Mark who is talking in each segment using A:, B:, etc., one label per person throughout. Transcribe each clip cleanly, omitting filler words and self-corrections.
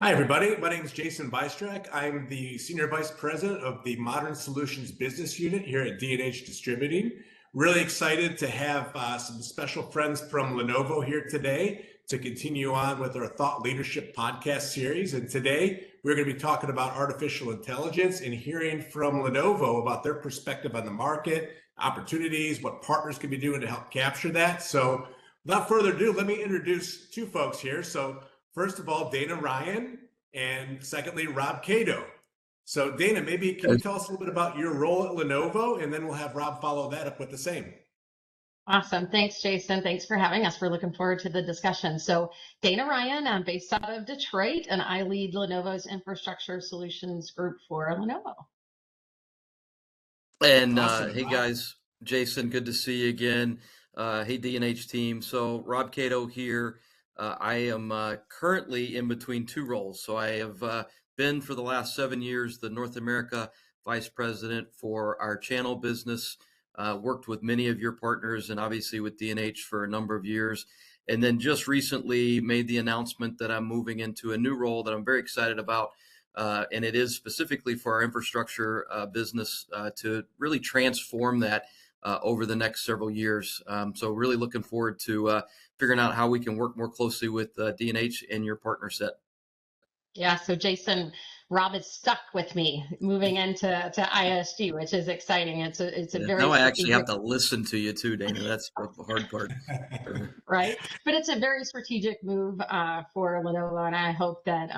A: Hi, everybody. My name is Jason Bystrak. I'm the Senior Vice President of the Modern Solutions Business Unit here at D&H Distributing. Really excited to have some special friends from Lenovo here today to continue on with our Thought Leadership podcast series. And today we're going to be talking about artificial intelligence and hearing from Lenovo about their perspective on the market, opportunities, what partners can be doing to help capture that. So without further ado, let me introduce two folks here. So first of all, Dana Ryan, and secondly, Rob Cato. So Dana, maybe can you tell us a little bit about your role at Lenovo, and then we'll have Rob follow that up with the same.
B: Awesome. Thanks, Jason. Thanks for having us. We're looking forward to the discussion. So Dana Ryan, I'm based out of Detroit, and I lead Lenovo's Infrastructure Solutions Group for Lenovo.
C: And
A: Awesome.
C: hey guys, Jason, good to see you again. Hey D&H team. So Rob Cato here. I am currently in between two roles. So I have been for the last 7 years the North America Vice President for our channel business. Worked with many of your partners and obviously with D&H for a number of years. And then just recently made the announcement that I'm moving into a new role that I'm very excited about. And it is specifically for our infrastructure business to really transform that over the next several years. So really looking forward to figuring out how we can work more closely with D&H and your partner set.
B: Yeah, so Jason, Rob is stuck with me moving into ISG, which is exciting. It's a very
C: now I actually have
B: strategic,
C: to listen to you too, Dana. That's the hard part.
B: right? But it's a very strategic move for Lenovo, and I hope that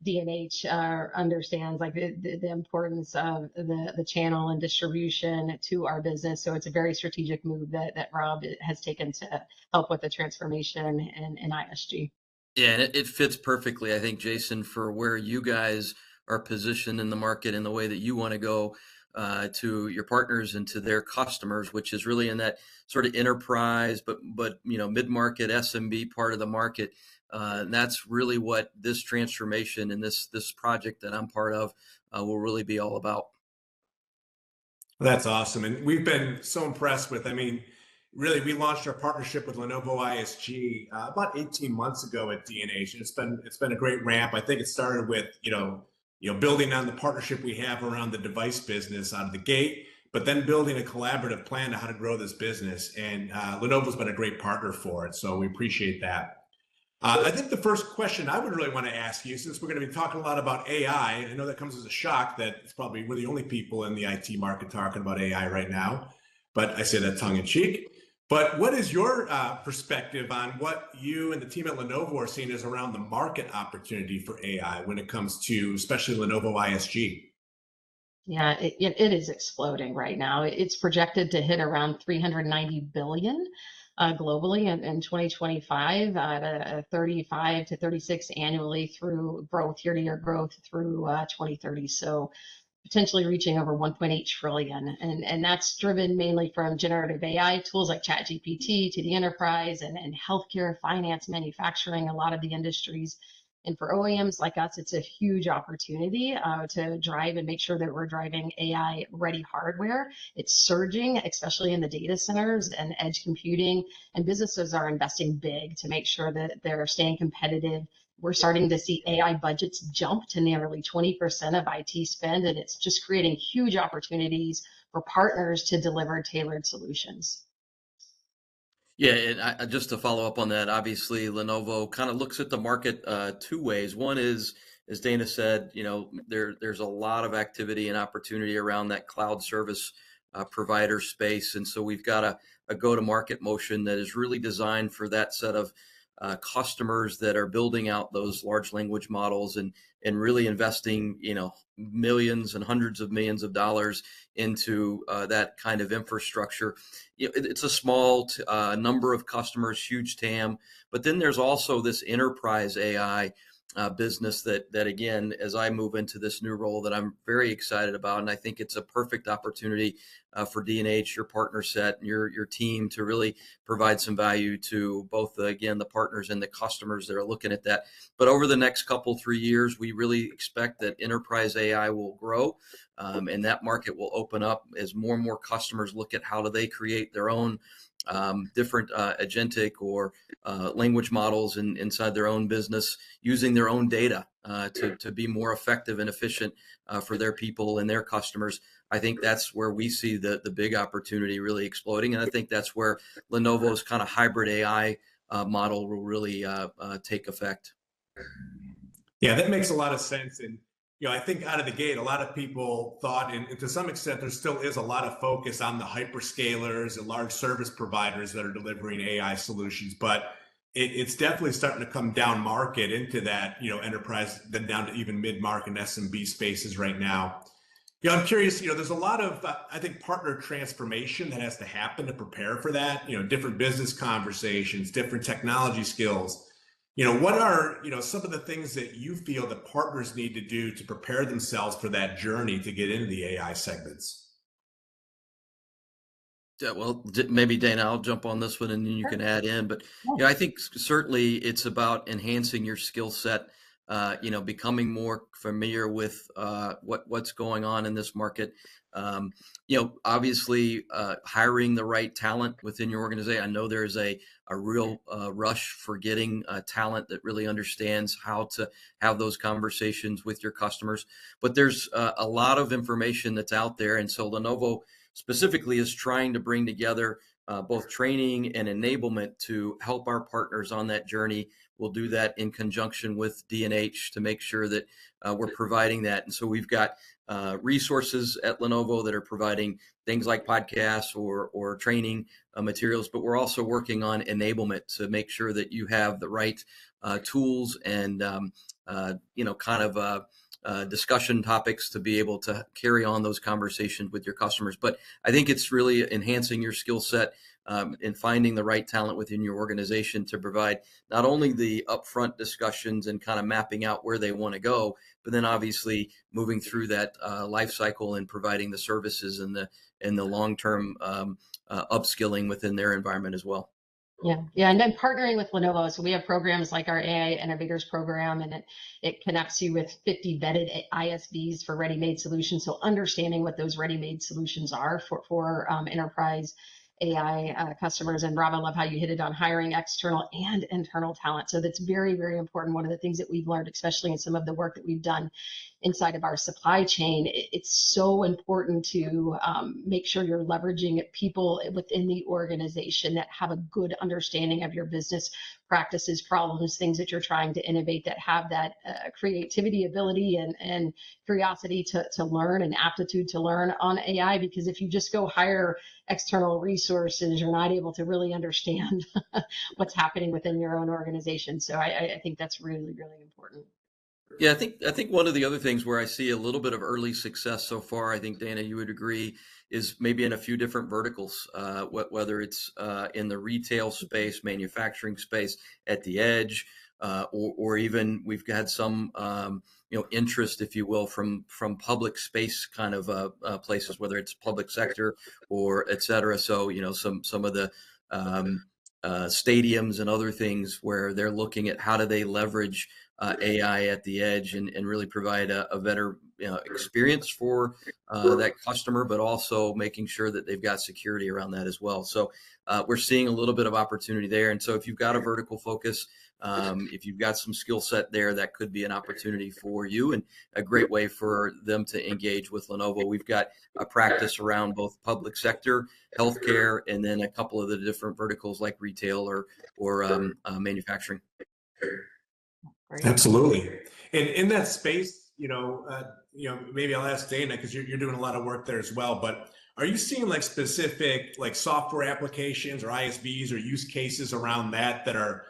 B: D&H understands like the importance of the channel and distribution to our business. So it's a very strategic move that Rob has taken to help with the transformation in ISG.
C: Yeah, and it fits perfectly, I think, Jason, for where you guys are positioned in the market and the way that you want to go to your partners and to their customers, which is really in that sort of enterprise, but mid-market SMB part of the market. And that's really what this transformation and this project that I'm part of will really be all about.
A: That's awesome. And we've been so impressed with, really, we launched our partnership with Lenovo ISG about 18 months ago at D&H. And it's been a great ramp. I think it started with, building on the partnership we have around the device business out of the gate, but then building a collaborative plan to how to grow this business. And Lenovo's been a great partner for it. So we appreciate that. I think the first question I would really want to ask you, since we're going to be talking a lot about AI, I know that comes as a shock that it's probably we're the only people in the IT market talking about AI right now, but I say that tongue in cheek. But what is your perspective on what you and the team at Lenovo are seeing as around the market opportunity for AI when it comes to especially Lenovo ISG?
B: Yeah, it is exploding right now. It's projected to hit around 390 billion globally in 2025 at a 35 to 36 annually through growth, year-to-year growth through 2030. So potentially reaching over 1.8 trillion. And that's driven mainly from generative AI tools like ChatGPT to the enterprise and healthcare, finance, manufacturing, a lot of the industries. And for OEMs like us, it's a huge opportunity to drive and make sure that we're driving AI ready hardware. It's surging, especially in the data centers and edge computing, and businesses are investing big to make sure that they're staying competitive. We're starting to see AI budgets jump to nearly 20% of IT spend, and it's just creating huge opportunities for partners to deliver tailored solutions.
C: Yeah, and just to follow up on that, obviously Lenovo kind of looks at the market two ways. One is, as Dana said, there's a lot of activity and opportunity around that cloud service provider space, and so we've got a go-to-market motion that is really designed for that set of customers that are building out those large language models and really investing, millions and hundreds of millions of dollars into that kind of infrastructure. It's a small number of customers, huge TAM, but then there's also this enterprise AI business that again, as I move into this new role that I'm very excited about, and I think it's a perfect opportunity for D&H, your partner set, and your team to really provide some value to both again the partners and the customers that are looking at that. But over the next 3 years, we really expect that enterprise AI will grow, and that market will open up as more and more customers look at how do they create their own different agentic or language models inside their own business, using their own data to be more effective and efficient for their people and their customers. I think that's where we see the big opportunity really exploding. And I think that's where Lenovo's kind of hybrid AI model will really take effect.
A: Yeah, that makes a lot of sense. And, I think out of the gate, a lot of people thought, and to some extent, there still is a lot of focus on the hyperscalers and large service providers that are delivering AI solutions. But it's definitely starting to come down market into that, enterprise, then down to even mid-market and SMB spaces right now. I'm curious, there's a lot of, I think, partner transformation that has to happen to prepare for that, different business conversations, different technology skills. What are, some of the things that you feel that partners need to do to prepare themselves for that journey to get into the AI segments?
C: Yeah, well, maybe Dana, I'll jump on this one and then you can add in. But I think certainly it's about enhancing your skill set. Becoming more familiar with what's going on in this market. Obviously hiring the right talent within your organization. I know there's a real rush for getting talent that really understands how to have those conversations with your customers. But there's a lot of information that's out there. And so Lenovo specifically is trying to bring together both training and enablement to help our partners on that journey. We'll do that in conjunction with D&H to make sure that we're providing that. And so we've got resources at Lenovo that are providing things like podcasts or training materials, but we're also working on enablement to make sure that you have the right tools and, discussion topics to be able to carry on those conversations with your customers. But I think it's really enhancing your skill set and finding the right talent within your organization to provide not only the upfront discussions and kind of mapping out where they want to go, but then obviously moving through that life cycle and providing the services and the long-term upskilling within their environment as well.
B: Yeah, and then partnering with Lenovo. So we have programs like our AI Innovators program, and it connects you with 50 vetted ISVs for ready-made solutions. So understanding what those ready-made solutions are for enterprise AI customers. And Rob, I love how you hit it on hiring external and internal talent. So that's very, very important. One of the things that we've learned, especially in some of the work that we've done inside of our supply chain, it's so important to make sure you're leveraging people within the organization that have a good understanding of your business practices, problems, things that you're trying to innovate, that have that creativity, ability, and curiosity to learn and aptitude to learn on AI. Because if you just go hire external resources, you're not able to really understand what's happening within your own organization. So I think that's really, really important.
C: Yeah, I think one of the other things where I see a little bit of early success so far, I think, Dana, you would agree, is maybe in a few different verticals, whether it's in the retail space, manufacturing space, at the edge, or even we've had some interest, if you will, from public space kind of places, whether it's public sector or et cetera. So some of the stadiums and other things where they're looking at how do they leverage AI at the edge and really provide a better experience for that customer, but also making sure that they've got security around that as well. So we're seeing a little bit of opportunity there. And so if you've got a vertical focus, if you've got some skill set there, that could be an opportunity for you and a great way for them to engage with Lenovo. We've got a practice around both public sector, healthcare, and then a couple of the different verticals like retail or manufacturing.
B: Great.
A: Absolutely. And in that space, maybe I'll ask Dana, because you're doing a lot of work there as well, but are you seeing like specific like software applications or ISVs or use cases around that are,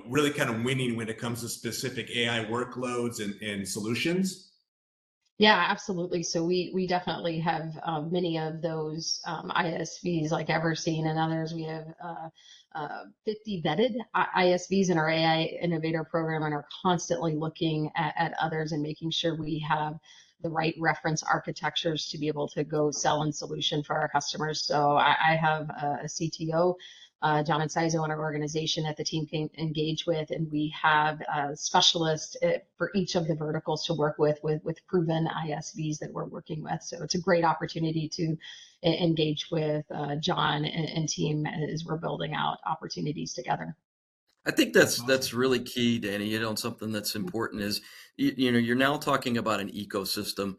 A: really kind of winning when it comes to specific AI workloads and solutions?
B: Yeah, absolutely. So we definitely have many of those ISVs like Everseen and others. We have 50 vetted ISVs in our AI Innovator program and are constantly looking at others and making sure we have the right reference architectures to be able to go sell and solution for our customers. So I have a CTO John and Sizo in our organization that the team can engage with, and we have specialists for each of the verticals to work with proven ISVs that we're working with. So it's a great opportunity to engage with John and team as we're building out opportunities together.
C: I think that's really key, Danny. Something that's important is you're now talking about an ecosystem.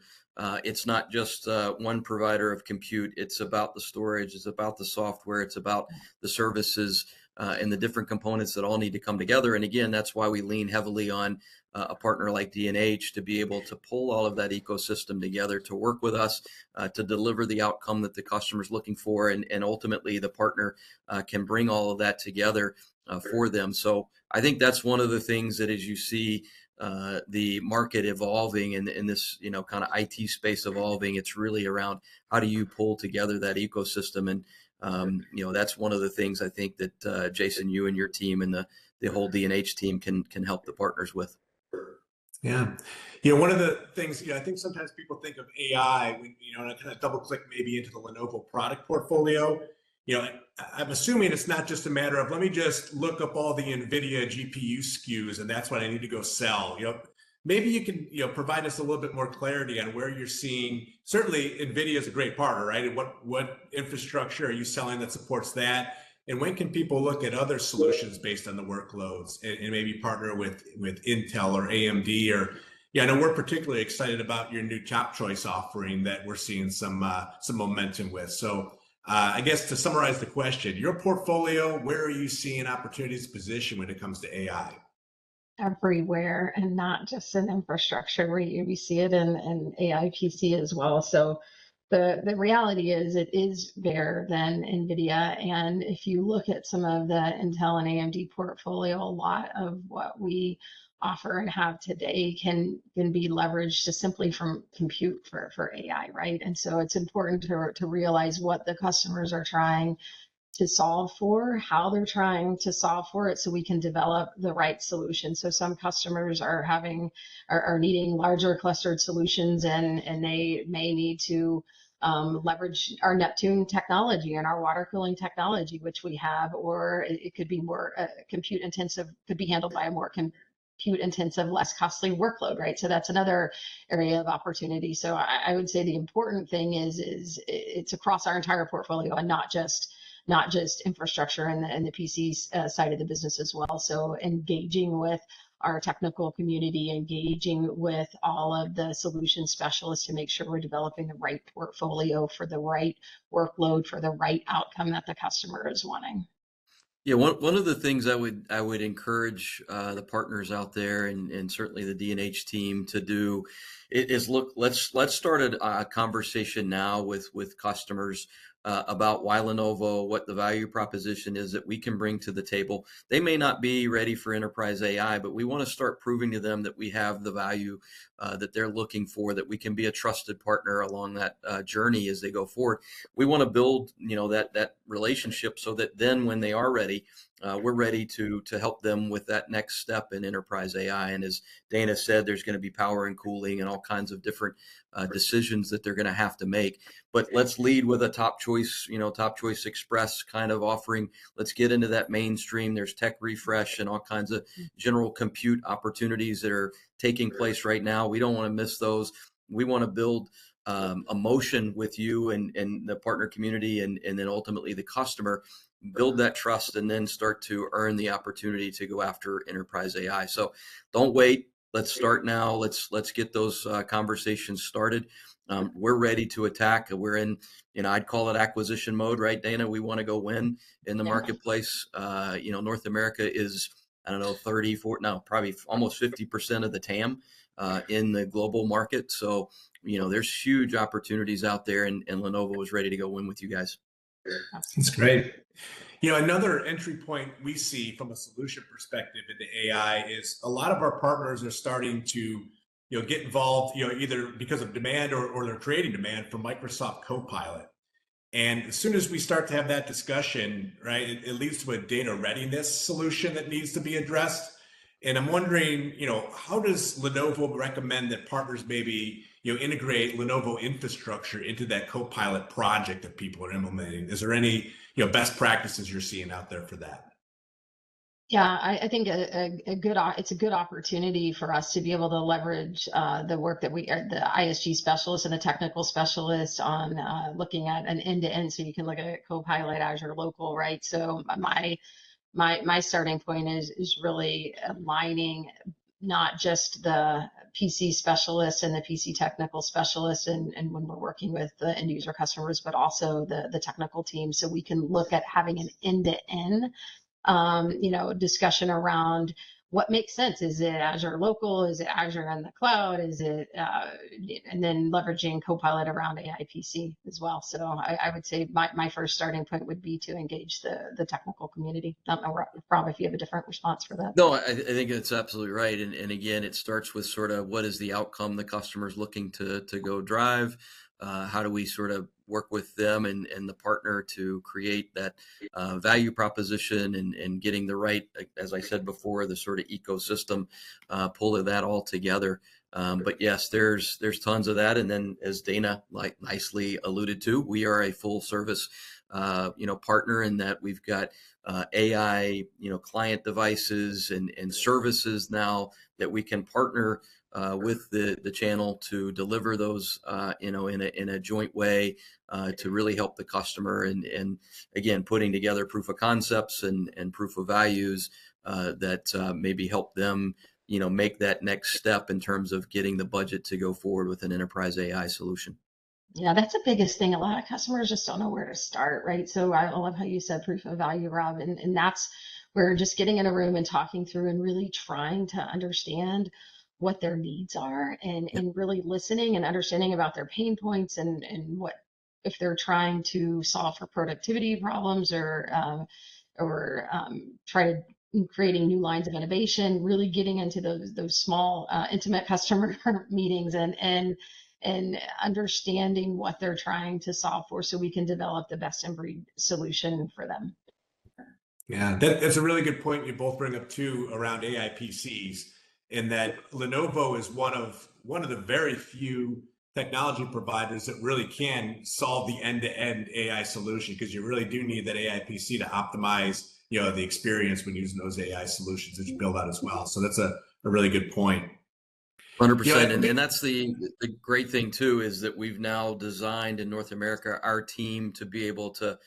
C: It's not just one provider of compute. It's about the storage. It's about the software. It's about the services and the different components that all need to come together. And again, that's why we lean heavily on a partner like D&H to be able to pull all of that ecosystem together to work with us to deliver the outcome that the customer's looking for, and ultimately the partner can bring all of that together for them. So I think that's one of the things that as you see the market evolving and in this kind of IT space evolving, it's really around how do you pull together that ecosystem. And that's one of the things I think that Jason, you and your team and the whole D&H team can help the partners with.
A: Yeah. One of the things, I think sometimes people think of AI when, and I kind of double click maybe into the Lenovo product portfolio. I'm assuming it's not just a matter of, let me just look up all the NVIDIA GPU SKUs and that's what I need to go sell. Maybe you can, provide us a little bit more clarity on where you're seeing, certainly NVIDIA is a great partner, right? And what infrastructure are you selling that supports that? And when can people look at other solutions based on the workloads and maybe partner with Intel or AMD or, I know we're particularly excited about your new Top Choice offering that we're seeing some momentum with. So I guess to summarize the question, your portfolio, where are you seeing opportunities to position when it comes to AI?
B: Everywhere, and not just in infrastructure. We see it in AI PC as well. So the reality is it is bigger than NVIDIA. And if you look at some of the Intel and AMD portfolio, a lot of what we offer and have today can be leveraged just simply from compute for AI, right? And so it's important to realize what the customers are trying to solve for, how they're trying to solve for it, so we can develop the right solution. So some customers are needing larger clustered solutions, and they may need to leverage our Neptune technology and our water cooling technology, which we have, or it could be more compute intensive, could be handled by a more compute intensive, less costly workload, right? So that's another area of opportunity. So I would say the important thing is it's across our entire portfolio and not just infrastructure and the PC side of the business as well. So engaging with our technical community, engaging with all of the solution specialists to make sure we're developing the right portfolio for the right workload, for the right outcome that the customer is wanting.
C: Yeah, one of the things I would encourage the partners out there and certainly the D&H team to do is look, let's start a conversation now with customers about why Lenovo, what the value proposition is that we can bring to the table. They may not be ready for enterprise AI, but we want to start proving to them that we have the value that they're looking for, that we can be a trusted partner along that journey as they go forward. We want to build, that relationship so that then when they are ready, we're ready to help them with that next step in enterprise AI. And as Dana said, there's going to be power and cooling and all kinds of different decisions that they're going to have to make. But let's lead with a Top Choice, Top Choice Express kind of offering. Let's get into that mainstream. There's tech refresh and all kinds of general compute opportunities that are taking place right now. We don't want to miss those. We want to build a motion with you and the partner community and then ultimately the customer, build that trust and then start to earn the opportunity to go after enterprise AI. So don't wait. Let's start now. Let's get those conversations started. We're ready to attack. We're in, I'd call it acquisition mode, right, Dana? We want to go win in the marketplace. North America is, I don't know, 30, 40, no, probably almost 50% of the TAM in the global market. So, there's huge opportunities out there, and Lenovo is ready to go win with you guys.
A: That's great. Another entry point we see from a solution perspective into AI is a lot of our partners are starting to, get involved, either because of demand or they're creating demand for Microsoft Copilot. And as soon as we start to have that discussion, right, it leads to a data readiness solution that needs to be addressed. And I'm wondering, how does Lenovo recommend that partners maybe, integrate Lenovo infrastructure into that Copilot project that people are implementing? Is there any, best practices you're seeing out there for that?
B: Yeah, I think it's a good opportunity for us to be able to leverage the work that the ISG specialists and the technical specialists on looking at an end-to-end. So you can look at Copilot, Azure Local, right? So my starting point is really aligning not just the PC specialists and the PC technical specialists, and when we're working with the end user customers, but also the technical team, so we can look at having an end-to-end discussion around what makes sense. Is it Azure Local? Is it Azure in the cloud? Is it, and then leveraging Copilot around AI PC as well. So I would say my first starting point would be to engage the technical community. I don't know, Rob, if you have a different response for that.
C: No, I think it's absolutely right. And again, it starts with sort of what is the outcome the customer's looking to go drive. How do we sort of work with them and the partner to create that value proposition and getting the right, as I said before, the sort of ecosystem, pull of that all together. But yes, there's tons of that. And then as Dana nicely alluded to, we are a full service partner in that we've got AI, client devices and services now that we can partner with the channel to deliver those, in a joint way to really help the customer. And again, putting together proof of concepts and proof of values that maybe help them, make that next step in terms of getting the budget to go forward with an enterprise AI solution.
B: Yeah, that's the biggest thing. A lot of customers just don't know where to start, right? So I love how you said proof of value, Rob, and that's where just getting in a room and talking through and really trying to understand what their needs are and really listening and understanding about their pain points and what if they're trying to solve for productivity problems or try to creating new lines of innovation, really getting into those small intimate customer meetings and understanding what they're trying to solve for so we can develop the best in breed solution for them.
A: Yeah, that's a really good point you both bring up too around AI PCs, in that Lenovo is one of the very few technology providers that really can solve the end-to-end AI solution, because you really do need that AI PC to optimize the experience when using those AI solutions that you build out as well. So that's a really good point.
C: 100%. And that's the great thing too, is that we've now designed in North America our team to be able to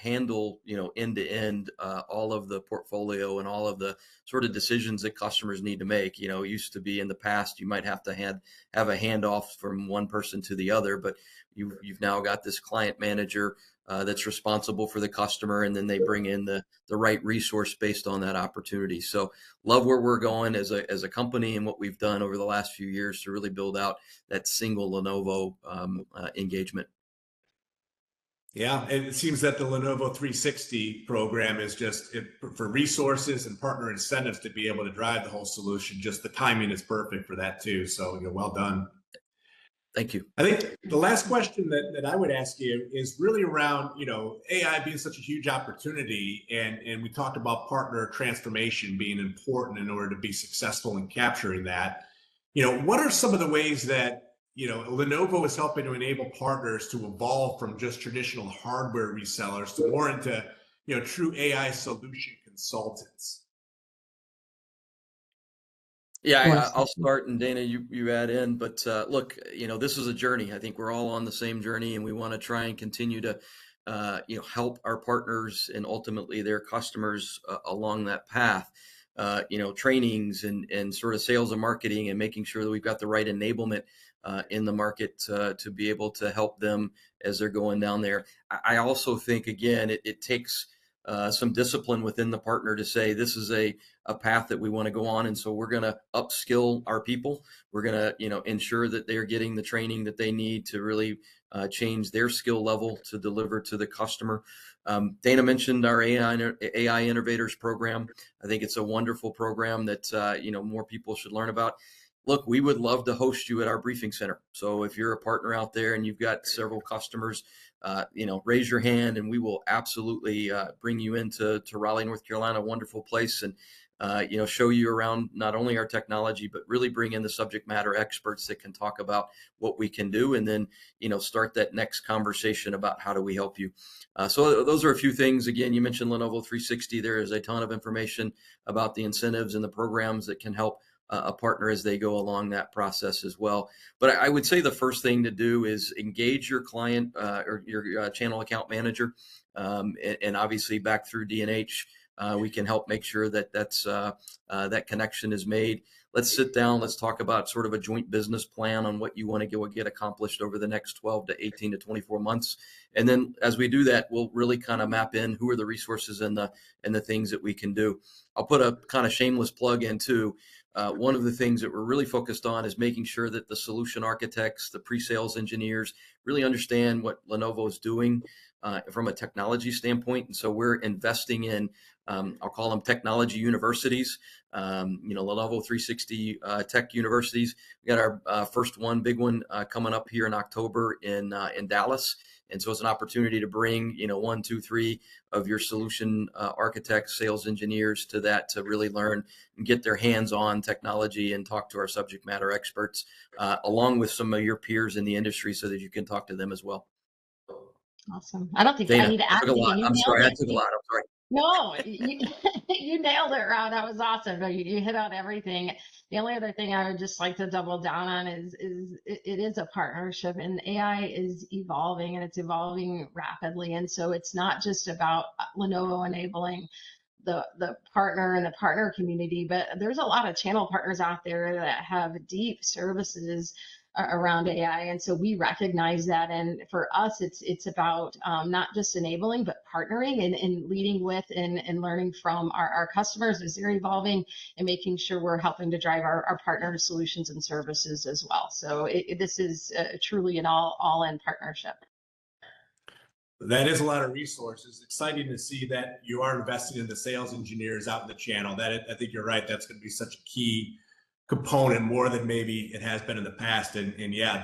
C: handle, end to end, all of the portfolio and all of the sort of decisions that customers need to make. It used to be in the past, you might have to have a handoff from one person to the other, but you've now got this client manager that's responsible for the customer, and then they bring in the right resource based on that opportunity. So love where we're going as a company and what we've done over the last few years to really build out that single Lenovo engagement.
A: Yeah, and it seems that the Lenovo 360 program is just for resources and partner incentives to be able to drive the whole solution. Just the timing is perfect for that too. So well done.
C: Thank you.
A: I think the last question that I would ask you is really around, AI being such a huge opportunity, and we talked about partner transformation being important in order to be successful in capturing that. What are some of the ways that Lenovo is helping to enable partners to evolve from just traditional hardware resellers to more into, true AI solution consultants?
C: Yeah, I'll start, and Dana, you add in. But look, this is a journey. I think we're all on the same journey, and we want to try and continue to, help our partners and ultimately their customers along that path. Trainings and sort of sales and marketing, and making sure that we've got the right enablement in the market to be able to help them as they're going down there. I also think, again, it takes some discipline within the partner to say this is a path that we want to go on, and so we're going to upskill our people. We're going to ensure that they're getting the training that they need to really change their skill level to deliver to the customer. Dana mentioned our AI Innovators program. I think it's a wonderful program that more people should learn about. Look, we would love to host you at our briefing center. So if you're a partner out there and you've got several customers, raise your hand, and we will absolutely bring you into Raleigh, North Carolina, a wonderful place, and show you around not only our technology, but really bring in the subject matter experts that can talk about what we can do, and then, start that next conversation about how do we help you. So those are a few things. Again, you mentioned Lenovo 360. There is a ton of information about the incentives and the programs that can help a partner as they go along that process as well. But I would say the first thing to do is engage your client or your channel account manager, and obviously back through D&H, we can help make sure that that connection is made. Let's sit down. Let's talk about sort of a joint business plan on what you want to go get accomplished over the next 12 to 18 to 24 months. And then as we do that, we'll really kind of map in who are the resources and the things that we can do. I'll put a kind of shameless plug in too. One of the things that we're really focused on is making sure that the solution architects, the pre-sales engineers really understand what Lenovo is doing from a technology standpoint. And so we're investing in, I'll call them technology universities, Lenovo 360 tech universities. We got our first one, big one, coming up here in October in Dallas. And so it's an opportunity to bring, 1, 2, 3 of your solution architects, sales engineers to that, to really learn and get their hands on technology and talk to our subject matter experts, along with some of your peers in the industry so that you can talk to them as well.
B: Awesome. I don't think I
C: Dana,
B: need to
C: I
B: ask
C: took a lot.
B: again. You
C: I'm
B: nailed
C: sorry. I
B: it.
C: took a lot. I'm sorry.
B: No, you nailed it, Rob. That was awesome. No, you hit on everything. The only other thing I would just like to double down on is it is a partnership, and AI is evolving, and it's evolving rapidly. And so it's not just about Lenovo enabling the partner and the partner community, but there's a lot of channel partners out there that have deep services around AI. And so we recognize that. And for us, it's about not just enabling, but partnering and leading with and learning from our customers as they're evolving, and making sure we're helping to drive our partner solutions and services as well. So this is truly an all-in partnership.
A: That is a lot of resources. Exciting to see that you are investing in the sales engineers out in the channel. I think you're right. That's going to be such a key component, more than maybe it has been in the past. And yeah,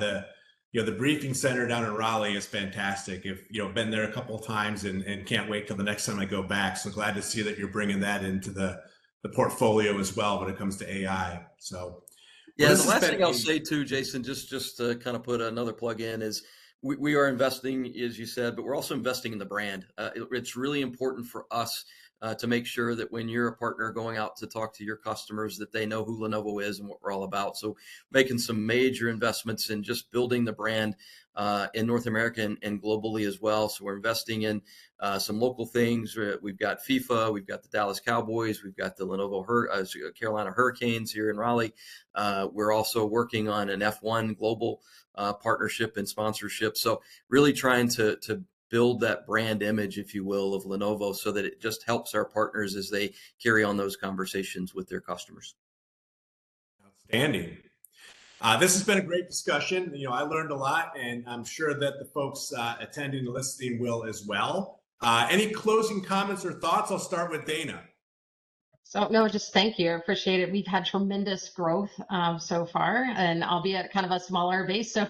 A: the briefing center down in Raleigh is fantastic. If been there a couple of times and can't wait till the next time I go back. So glad to see that you're bringing that into the portfolio as well when it comes to AI. So
C: yeah, the last thing I'll say too, Jason, just to kind of put another plug in, is we are investing, as you said, but we're also investing in the brand. It's really important for us to make sure that when you're a partner going out to talk to your customers, that they know who Lenovo is and what we're all about. So making some major investments in just building the brand in North America and globally as well. So we're investing in some local things. We've got FIFA, we've got the Dallas Cowboys, we've got the Lenovo Carolina Hurricanes here in Raleigh. We're also working on an F1 global partnership and sponsorship. So really trying to build that brand image, if you will, of Lenovo, so that it just helps our partners as they carry on those conversations with their customers.
A: Outstanding. This has been a great discussion. I learned a lot, and I'm sure that the folks attending and listening will as well. Any closing comments or thoughts? I'll start with Dana.
B: So no, just thank you. I appreciate it. We've had tremendous growth so far, and albeit kind of a smaller base. So,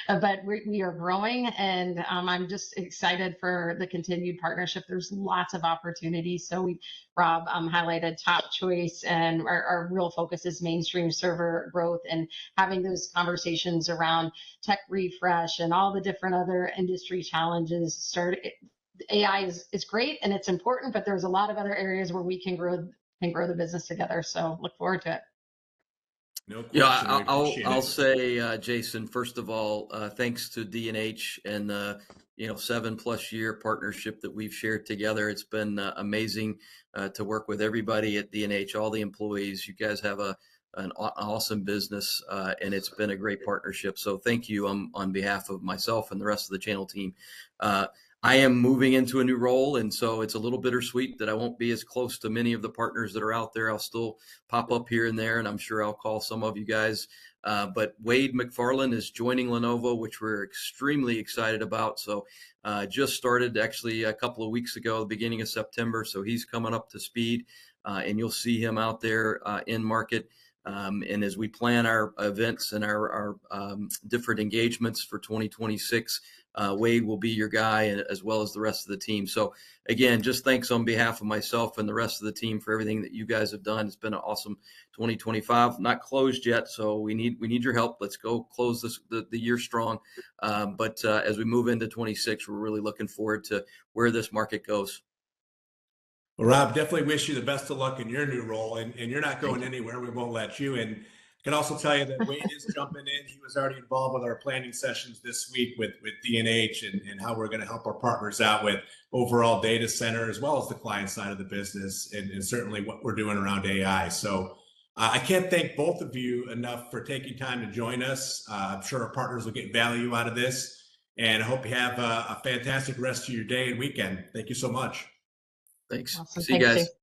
B: but we are growing, and I'm just excited for the continued partnership. There's lots of opportunities. So Rob highlighted top choice, and our real focus is mainstream server growth and having those conversations around tech refresh and all the different other industry challenges. AI is great and it's important, but there's a lot of other areas where we can grow the business together. So look forward to it.
A: No question.
C: Yeah, I'll say, Jason, first of all, thanks to D&H and the 7+ year partnership that we've shared together. It's been amazing to work with everybody at D&H, all the employees. You guys have an awesome business, and it's been a great partnership. So thank you on behalf of myself and the rest of the channel team. I am moving into a new role, and so it's a little bittersweet that I won't be as close to many of the partners that are out there. I'll still pop up here and there, and I'm sure I'll call some of you guys. But Wade McFarland is joining Lenovo, which we're extremely excited about. So just started actually a couple of weeks ago, the beginning of September. So he's coming up to speed, and you'll see him out there in market. And as we plan our events and our different engagements for 2026, Wade will be your guy, as well as the rest of the team. So again, just thanks on behalf of myself and the rest of the team for everything that you guys have done. It's been an awesome 2025, not closed yet, so we need your help. Let's go close the year strong. But as we move into 26, we're really looking forward to where this market goes.
A: Well, Rob, definitely wish you the best of luck in your new role, and you're not going anywhere. We won't let you. And I can also tell you that Wade is jumping in. He was already involved with our planning sessions this week with D&H and how we're going to help our partners out with overall data center, as well as the client side of the business, and certainly what we're doing around AI. So I can't thank both of you enough for taking time to join us. I'm sure our partners will get value out of this, and I hope you have a fantastic rest of your day and weekend. Thank you so much.
C: Thanks.
B: Awesome.
C: See you
B: Thanks,
C: guys.
B: Jay.